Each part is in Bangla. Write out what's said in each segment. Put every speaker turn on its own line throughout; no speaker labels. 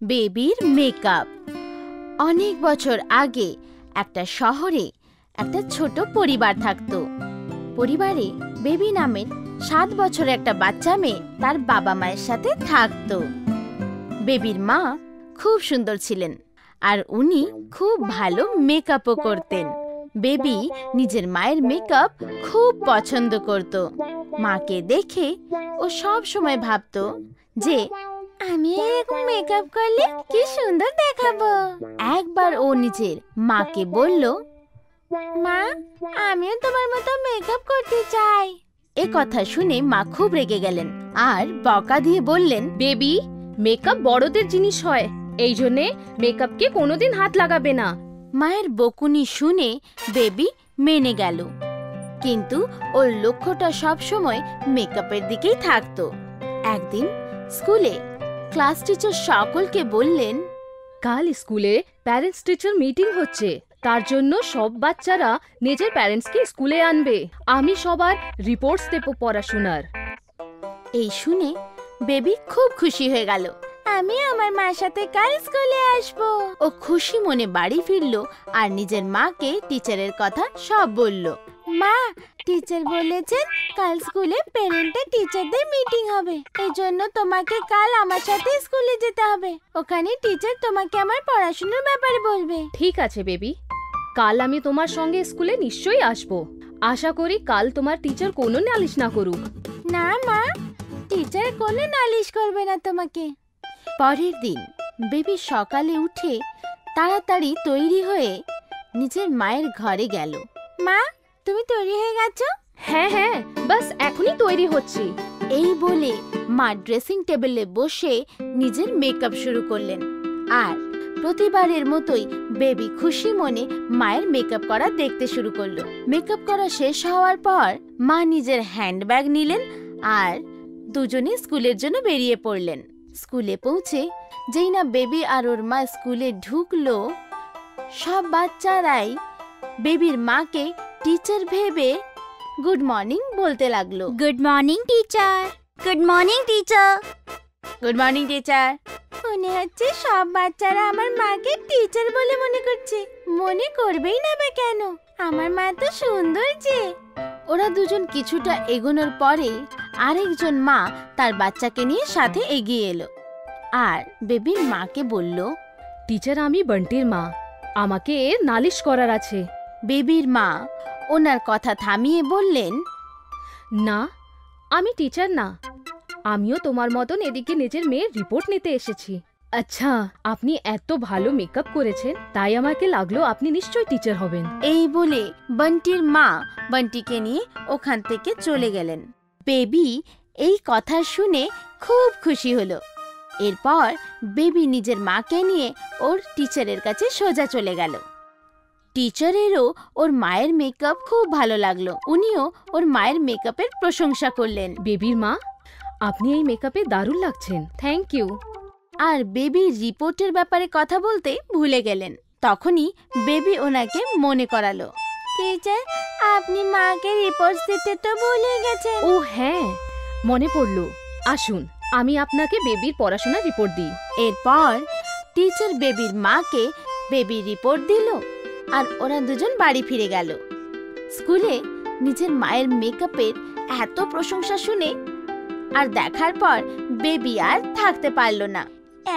বেবির মেকআপ। অনেক বছর আগে একটা শহরে একটা ছোট পরিবার থাকতো। পরিবারে বেবি নামের 7 বছরের একটা বাচ্চা মেয়ে তার বাবা মায়ের সাথে থাকতো। বেবির মা খুব সুন্দর ছিলেন আর উনি খুব ভালো মেকআপও করতেন। বেবি নিজের মায়ের মেকআপ খুব পছন্দ করত। মাকে দেখে ও সব সময় ভাবতো যে আমি এরকম মেকআপ করলে কি সুন্দর দেখাবো। একবার ও নিজের মাকে বলল, মা, আমিও তোমার মতো মেকআপ করতে চাই। এ কথা শুনে মা খুব রেগে গেলেন আর বকা দিয়ে বললেন,
বেবি, মেকআপ বড়দের জিনিস হয়, এই জন্যে মেকআপকে কোনোদিন হাত লাগাবে না।
মায়ের বকুনি শুনে বেবি মেনে গেল, কিন্তু ওর লক্ষ্যটা সব সময় মেকআপের দিকেই থাকতো। একদিন স্কুলে ক্লাস টিচার সকলকে বললেন,
কাল স্কুলে প্যারেন্টস টিচার মিটিং হচ্ছে, তার জন্য সব বাচ্চারা নিজের প্যারেন্টসকে স্কুলে আনবে। আমি সবার রিপোর্টস দেব পড়াশোনার।
এই শুনে বেবি খুব খুশি হয়ে গেল। আমি আমার মার সাথে কাল স্কুলে আসবো। ও খুশি মনে বাড়ি ফিরলো আর নিজের মাকে টিচারের কথা সব বলল। মা, টিচার বলেছেন কাল স্কুলে প্যারেন্ট টিচারদের মিটিং হবে, এই জন্য তোমাকে কাল আমার সাথে স্কুলে যেতে হবে। ওখানে টিচার তোমাকে আমার পড়াশোনার ব্যাপারে বলবে।
ঠিক আছে বেবি, কাল আমি তোমার সঙ্গে স্কুলে নিশ্চয়ই আসবো। আশা করি কাল তোমার টিচার কোনো নালিশ না করুক।
না মা, টিচার কোনো নালিশ করবে না তোমাকে। পরের দিন বেবি সকালে উঠে তাড়াতাড়ি তৈরি হয়ে নিজের মায়ের ঘরে গেল। মা, তুমি তৈরি হয়ে গেছো?
হ্যাঁ হ্যাঁ, বাস এখনই তৈরি হচ্ছি।
এই বলে মা ড্রেসিং টেবিলে বসে নিজের মেকআপ শুরু করলেন। আর প্রতিবারের মতোই বেবি খুশি মনে মায়ের মেকআপ করা দেখতে শুরু করলো। মেকআপ করা শেষ হওয়ার পর মা নিজের হ্যান্ডব্যাগ নিলেন আর দুজনে স্কুলের জন্য বেরিয়ে পড়লেন। স্কুলে পৌঁছে যেই না বেবি আর ওর মা স্কুলে ঢুকলো, সব বাচ্চারাই বেবির মাকে টিচার ভেবে গুড মর্নিং বলতে লাগলো।
Good morning teacher, good morning teacher,
good morning teacher. মনে হচ্ছে সব বাচ্চারা আমার মাকে টিচার বলে মনে করছে। মনে করবেই না বা কেন, আমার মা তো সুন্দর যে। ওরা দুজন কিছুটা এগোনোর পরে আরেকজন মা তার বাচ্চাকে নিয়ে সাথে এগিয়ে এলো আর বেবির মাকে বলল,
টিচার, আমি বন্টির মা, আমাকে নালিশ করার আছে।
বেবির মা ওনার কথা থামিয়ে বললেন,
না, আমি টিচার না, আমিও তোমার মতন এদিকে নিজের মেয়ের রিপোর্ট নিতে এসেছি। আচ্ছা, আপনি এত ভালো মেকআপ করেছেন, তাই আমাকে লাগলো আপনি নিশ্চয়ই টিচার হবেন।
এই বলে বন্টির মা বন্টিকে নিয়ে ওখান থেকে চলে গেলেন। বেবি এই কথা শুনে খুব খুশি হলো। এরপর বেবি নিজের মাকে নিয়ে ওর টিচারের কাছে সোজা চলে গেল। টিচারেরও ওর মায়ের মেকআপ খুব ভালো লাগলো। উনিও ওর মায়ের মেকআপের প্রশংসা করলেন।
বেবির মা, আপনি এই মেকআপে দারুণ লাগছেন, থ্যাংক ইউ।
আর বেবি রিপোর্টের ব্যাপারে কথা বলতে ভুলে গেলেন। তখনই বেবি ওনাকে মনে করালো, টিচার, আপনি মাকে রিপোর্ট দিতে তো ভুলে গেছেন।
ও হ্যাঁ, মনে পড়লো। আসুন, আমি আপনাকে বেবির পড়াশোনার রিপোর্ট দিই।
এরপর টিচার বেবির মাকে বেবির রিপোর্ট দিল আর ওরা দুজন বাড়ি ফিরে গেল। স্কুলে নিজের মায়ের মেকআপের এত প্রশংসা শুনে আর দেখার পর বেবি আর থাকতে পারল না।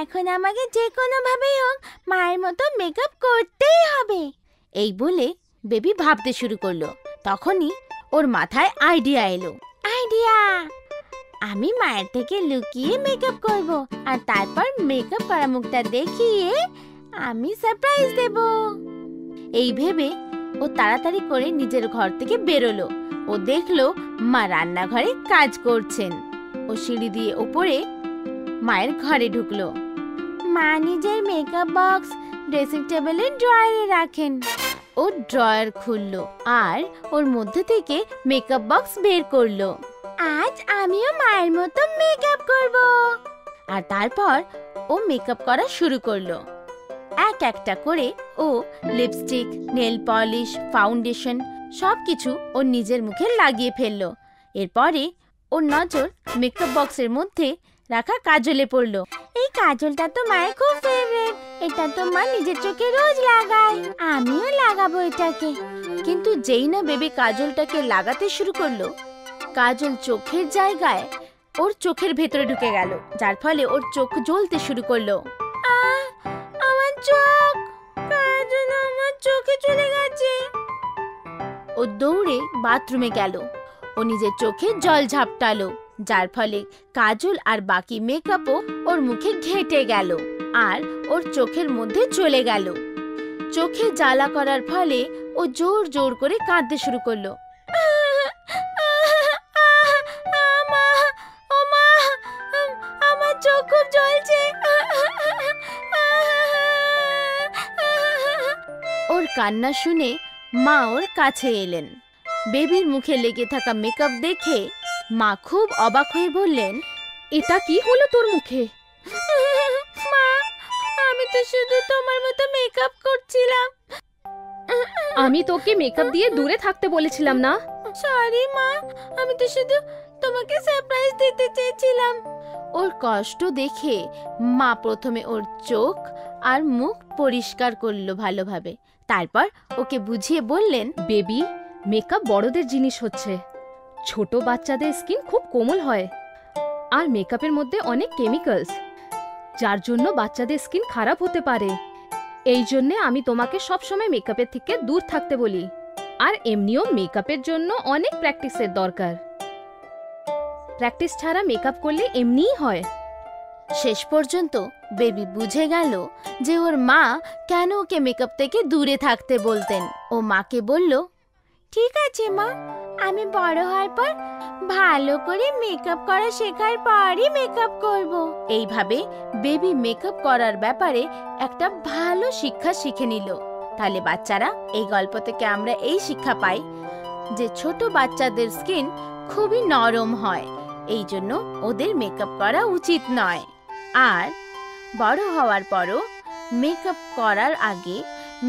এখন আমাকে যে কোনো ভাবেই হোক মায়ের মতো মেকআপ করতেই হবে, এই বলে বেবি ভাবতে শুরু করলো। তখনই ওর মাথায় আইডিয়া এলো। আইডিয়া! আমি মায়ের থেকে লুকিয়ে মেকআপ করব আর তারপর মেকআপ করা মুখটা দেখিয়ে আমি সারপ্রাইজ দেব। এই ভেবে ও তাড়াতাড়ি করে নিজের ঘর থেকে বেরোলো। ও দেখলো মা রান্নাঘরে কাজ করছেন। ও সিঁড়ি দিয়ে উপরে মায়ের ঘরে ঢুকলো। মা নিজের মেকআপ বক্স ড্রেসিং টেবিলের ড্রয়ারে রাখেন। ও ড্রয়ার খুললো আর ওর মধ্যে থেকে মেকআপ বক্স বের করলো। আজ আমিও মায়ের মতো মেকআপ করব। আর তারপর ও মেকআপ করা শুরু করলো। এক একটা করে ও লিপস্টিক, নেল পলিশ, ফাউন্ডেশন সবকিছু ও নিজের মুখে লাগিয়ে ফেললো। এরপরে ওর নজর মেকআপ বক্সের মধ্যে রাখা কাজলে পড়লো। এই কাজলটা তো মায়ের খুব ফেভারিট, এটা তো মা নিজের চোখে রোজ লাগায়, আমিও লাগাবো এটাকে। কিন্তু যেই না বেবি কাজলটাকে লাগাতে শুরু করলো, কাজল চোখের জায়গায় ওর চোখের ভেতরে ঢুকে গেল, যার ফলে ওর চোখ জ্বলতে শুরু করলো। আমার চোখ, কাজল আমার চোখে চলে গেছে। ও দৌড়ে বাথরুমে গেল, ও নিজের চোখে জল ঝাপটালো, যার ফলে কাজল আর বাকি মেকআপও ওর মুখে ঘেঁটে গেল আর ওর চোখের মধ্যে চলে গেল। চোখে জ্বালা করার ফলে ও জোর জোর করে কাঁদতে শুরু করলো। আমার চোখ খুব জ্বলছে। ওর কান্না শুনে মা ওর কাছে এলেন। বেবির মুখে লেগে থাকা মেকআপ দেখে মা খুব অবাক হয়ে বললেন,
এটা কি হলো তোর মুখে?
মা, আমি তো শুধু তোমার মতো মেকআপ করছিলাম।
আমি তোকে মেকআপ দিয়ে দূরে থাকতে বলেছিলাম না?
সরি মা, আমি তো শুধু তোমাকে সারপ্রাইজ দিতে চেয়েছিলাম। ওর কষ্ট দেখে মা প্রথমে ওর চোখ আর মুখ পরিষ্কার করলো ভালোভাবে, তারপর ওকে বুঝিয়ে বললেন,
বেবি, মেকআপ বড়দের জিনিস হচ্ছে। ছোট বাচ্চাদের স্কিন খুব কোমল হয় আর মেকআপের মধ্যে অনেক কেমিক্যালস, যার জন্য বাচ্চাদের স্কিন খারাপ হতে পারে। এই জন্যে আমি তোমাকে সবসময় মেকআপের থেকে দূর থাকতে বলি। আর এমনিও মেকআপের জন্য অনেক প্র্যাকটিসের দরকার। প্র্যাকটিস ছাড়া মেকআপ করলে এমনিই হয়।
শেষ পর্যন্ত বেবি বুঝে গেল যে ওর মা কেন ওকে মেকআপ থেকে দূরে থাকতে বলতেন। ও মাকে বলল, ঠিক আছে মা, আমি বড় হওয়ার পর ভালো করে মেকআপ করা শেখার পরই মেকআপ করব। এইভাবে বেবি মেকআপ করার ব্যাপারে একটা ভালো শিক্ষা শিখে নিল। তাহলে বাচ্চারা, এই গল্প থেকে আমরা এই শিক্ষা পাই যে ছোট বাচ্চাদের স্কিন খুবই নরম হয়, এই জন্য ওদের মেকআপ করা উচিত নয়। আর বড় হওয়ার পরও মেকআপ করার আগে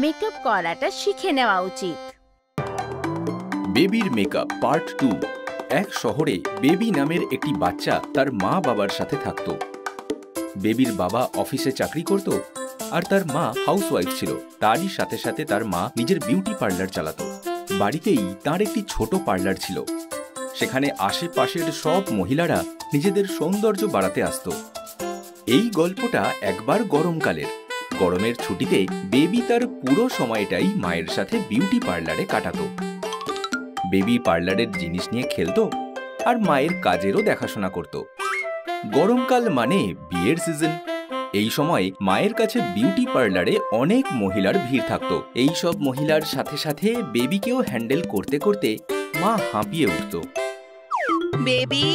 মেকআপ করাটা শিখে নেওয়া উচিত।
বেবির মেকআপ পার্ট 2। এক শহরে বেবি নামের একটি বাচ্চা তার মা বাবার সাথে থাকত। বেবির বাবা অফিসে চাকরি করত আর তার মা হাউসওয়াইফ ছিল। তারই সাথে সাথে তার মা নিজের বিউটি পার্লার চালাতো। বাড়িতেই তার একটি ছোট পার্লার ছিল। সেখানে আশেপাশের সব মহিলারা নিজেদের সৌন্দর্য বাড়াতে আসত। এই গল্পটা একবার গরমকালের। গরমের ছুটিতে বেবি তার পুরো সময়টাই মায়ের সাথে বিউটি পার্লারে কাটাতো। বেবি পার্লারের জিনিস নিয়ে খেলতো আর মায়ের কাজেরও দেখাশোনা করত। গরমকাল মানে বিয়ের সিজন। এই সময় মায়ের কাছে বিউটি পার্লারে অনেক মহিলার ভিড় থাকত। এই সব মহিলার সাথে সাথে বেবিকেও হ্যান্ডেল করতে করতে মা হাঁপিয়ে উঠত।
বেবি,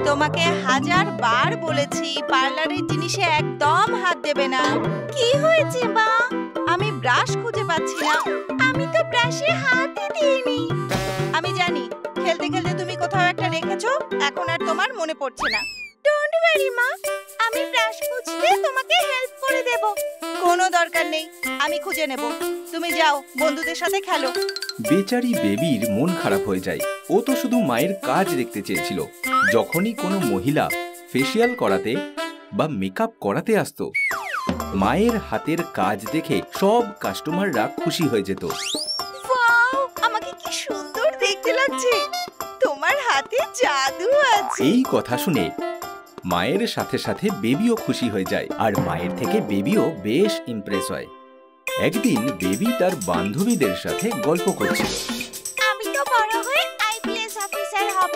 তোমাকে 1000 বার বলেছি পার্লারের জিনিসে একদম হাত দেবে না। কি হয়েছে মা? আমি ব্রাশ খুঁজে পাচ্ছি না। আমি তো ব্রাশে হাতই দিইনি। আমি জানি খেলতে খেলতে তুমি কোথাও একটা রেখেছো, এখন আর তোমার মনে পড়ছে না। ডোন্ট ওয়ারি মা, আমি ব্রাশ খুঁজতে তোমাকে হেল্প করে দেব। কোনো দরকার নেই, আমি খুঁজে নেব। তুমি যাও, বন্ধুদের সাথে খেলো।
বেচারি বেবির মন খারাপ হয়ে যায়। ও তো শুধু মায়ের কাজ দেখতে চেয়েছিল। যখনই কোনো মহিলা ফেসিয়াল করাতে বা মেকআপ করাতে আসতো, মায়ের হাতের কাজ দেখে সব কাস্টমাররা খুশি হয়ে যেত।
ওয়াও, আমাকে কি সুন্দর দেখতে লাগছে। তোমার হাতে জাদু আছে।
এই কথা শুনে মায়ের সাথে সাথে বেবিও খুশি হয়ে যায় আর মায়ের থেকে বেবিও বেশ ইমপ্রেস হয়। একদিন বেবি তার বান্ধবীদের সাথে গল্প করছিল।
আমি তো বড় হয়ে আইপিএস অফিসার হব।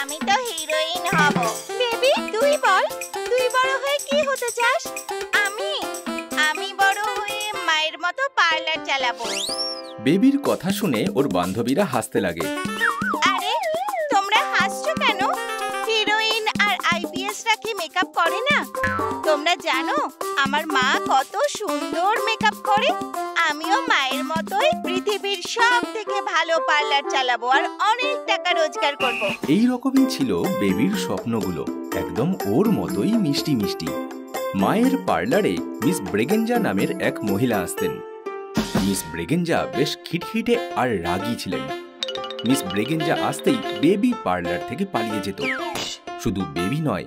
আমি তো হিরোইন হব। বেবি, তুই বল, তুই বড় হয়ে কি হতে চাস? আমি বড় হয়ে মায়ের মতো পার্লার চালাবো।
বেবির কথা শুনে ওর বান্ধবীরা হাসতে লাগে।
আরে, তোমরা হাসছো কেন? হিরোইন আর আইপিএসরা কি মেকআপ করে না? তোমরা জানো আমার মা কত সুন্দর মেকআপ করে? আমিও মায়ের মতোই পৃথিবীর সবথেকে ভালো পার্লার চালাবো আর অনেক টাকা রোজগার করব।
এই রকমই ছিল বেবির স্বপ্নগুলো, একদম ওর মতোই মিষ্টি মিষ্টি। মায়ের পার্লারে মিস ব্রেগেঞ্জা নামের এক মহিলা আসতেন। মিস ব্রেগেঞ্জা বেশ খিটখিটে আর রাগী ছিলেন। মিস ব্রেগেঞ্জা আসতেই বেবি পার্লার থেকে পালিয়ে যেত। শুধু বেবি নয়,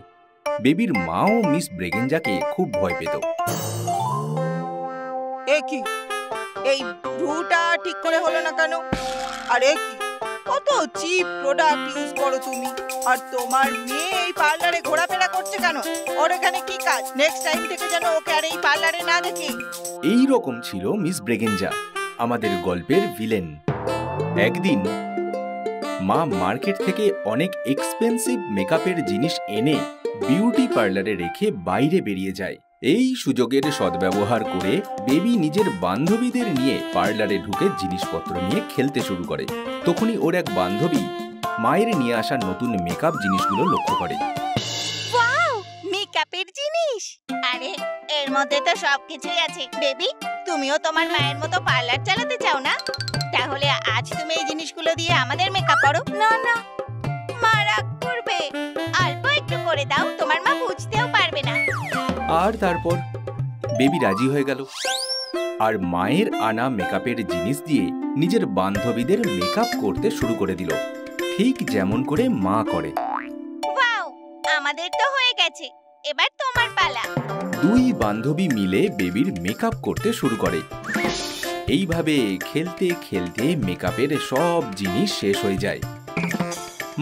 বেবির মাও মিস ব্রেগেঞ্জাকে খুব ভয় পেত।
এ কি, এই ভ্রুটা ঠিক করে হলো না কেন? আরে কি কত চিপ প্রোডাক্ট ইউজ করো তুমি, আর তোমার মেয়ে এই পার্লারে ঘোরাফেরা করছে কেন? ওর এখানে কি কাজ? নেক্সট টাইম থেকে যেন ওকে আর এই পার্লারে না দেখি।
এই রকম ছিল মিস ব্রেগেঞ্জা, আমাদের গল্পের ভিলেন। একদিন মা মার্কেট থেকে অনেক এক্সপেন্সিভ মেকআপের জিনিস এনে বিউটি পার্লারে রেখে বাইরে বেরিয়ে যায়। এই সুযোগের সদ্ব্যবহার করে বেবি নিজের বান্ধবীদের নিয়ে পার্লারে ঢুকে জিনিসপত্র নিয়ে খেলতে শুরু করে। তখনই ওর এক বান্ধবী মায়ের নিয়ে আসা নতুন মেকআপ জিনিসগুলো লক্ষ্য করে।
ওয়াও, মেকআপের জিনিস! আরে এর মধ্যে তো সবকিছুই আছে। বেবি, তুমিও তোমার মায়ের মতো পার্লার চালাতে চাও না? তাহলে আজ তুমি এই জিনিসগুলো দিয়ে আমাদের মেকআপ করো। না না, মা রাগ করবে। অল্প একটু করে দাও, তোমার মা বুঝতেও পারবে না।
আর তারপর বেবি রাজি হয়ে গেল আর মায়ের আনা মেকআপের জিনিস দিয়ে নিজের বান্ধবীদের মেকআপ করতে শুরু করে দিল, ঠিক যেমন করে মা করে।
ওয়াও, আমাদের তো হয়ে গেছে, এবার তোমার পালা।
দুই বান্ধবী মিলে বেবির মেকআপ করতে শুরু করে। এইভাবে খেলতে খেলতে মেকআপের সব জিনিস শেষ হয়ে যায়।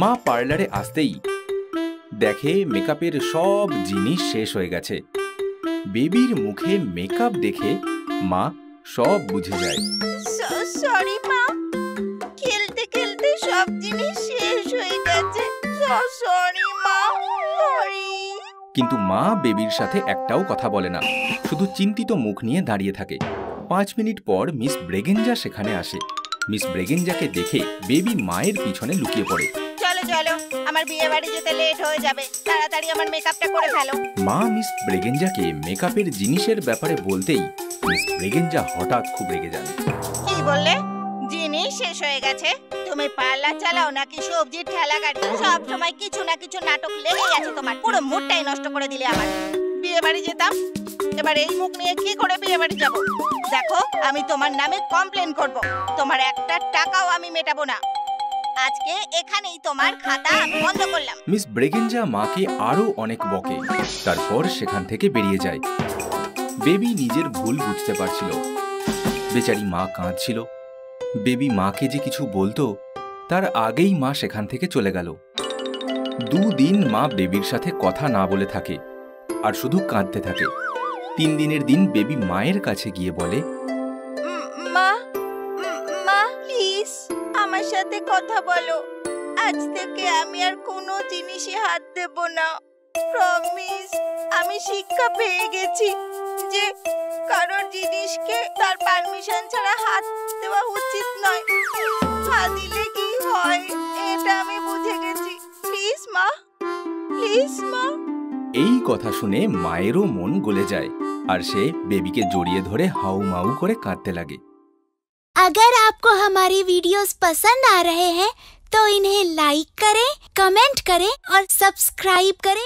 মা পার্লারে আসতেই দেখে মেকআপের সব জিনিস শেষ হয়ে গেছে। বেবির মুখে মেকআপ দেখে মা সব বুঝে যায়।
সরি মা, খেলতে খেলতে সব জিনিস শেষ হয়ে গেছে। সরি মা, সরি।
কিন্তু মা বেবির সাথে একটাও কথা বলে না, শুধু চিন্তিত মুখ নিয়ে দাঁড়িয়ে থাকে। 5 মিনিট পর মিস ব্রেগেঞ্জা সেখানে আসে। মিস ব্রেগেঞ্জাকে দেখে বেবি মায়ের পিছনে লুকিয়ে পড়ে।
চলো চলো, আমার বিয়ে বাড়ি যেতে লেট হয়ে যাবে, তাড়াতাড়ি আমার মেকআপটা করে ফেলো।
মা মিস ব্রেগেঞ্জাকে মেকআপের জিনিসের ব্যাপারে বলতেই মিস ব্রেগেঞ্জা হঠাৎ খুব রেগে যান।
কি বললে? জিনিস শেষ হয়ে গেছে? তুমি পার্লার চালাও নাকি সবজির ঠেলা গাড়ি? সব সময় কিছু না কিছু নাটক লেগেই আছে তোমার। পুরো মুডটাই নষ্ট করে দিলে আমার। বিয়ে বাড়ি যেতাম, এবার এই মুখ নিয়ে কি করে বিয়ে বাড়ি যাবো? দেখো, আমি তোমার নামে কমপ্লেন করব। তোমার একটা টাকাও আমি মেটাবো না। আজকে এখানেই তোমার খাতা আমি বন্ধ করলাম।
মিস ব্রেগেঞ্জা মাকে আরো অনেক বকে, তারপর সেখান থেকে বেরিয়ে যায়। বেবি নিজের ভুল বুঝতে পারছিল। বেচারি মা কাঁদছিল। বেবি মাকে যে কিছু বলতো তার আগেই মা সেখান থেকে চলে গেল। 2 দিন মা বেবির সাথে কথা না বলে থাকে আর শুধু কাঁদতে থাকে। 3 দিনের দিন বেবি মায়ের কাছে গিয়ে বলে,
মা, মা প্লিজ আমার সাথে কথা বলো। আজ থেকে আমি আর কোনো জিনিসে হাত দেব না। প্রমিস। আমি শিক্ষা পেয়ে গেছি যে কারোর জিনিসকে তার পারমিশন ছাড়া হাত দেওয়া উচিত নয়। হাত দিলে কি হয় এটা আমি বুঝে গেছি। প্লিজ মা, প্লিজ মা।
এই কথা শুনে মায়েরও মন গলে যায় আর সে বেবিকে জড়িয়ে ধরে হাউমাউ করে কাঁদতে লাগে।
अगर आपको हमारी वीडियोस पसंद आ रहे हैं तो इन्हें लाइक करें, कमेंट करें और सब्सक्राइब करें।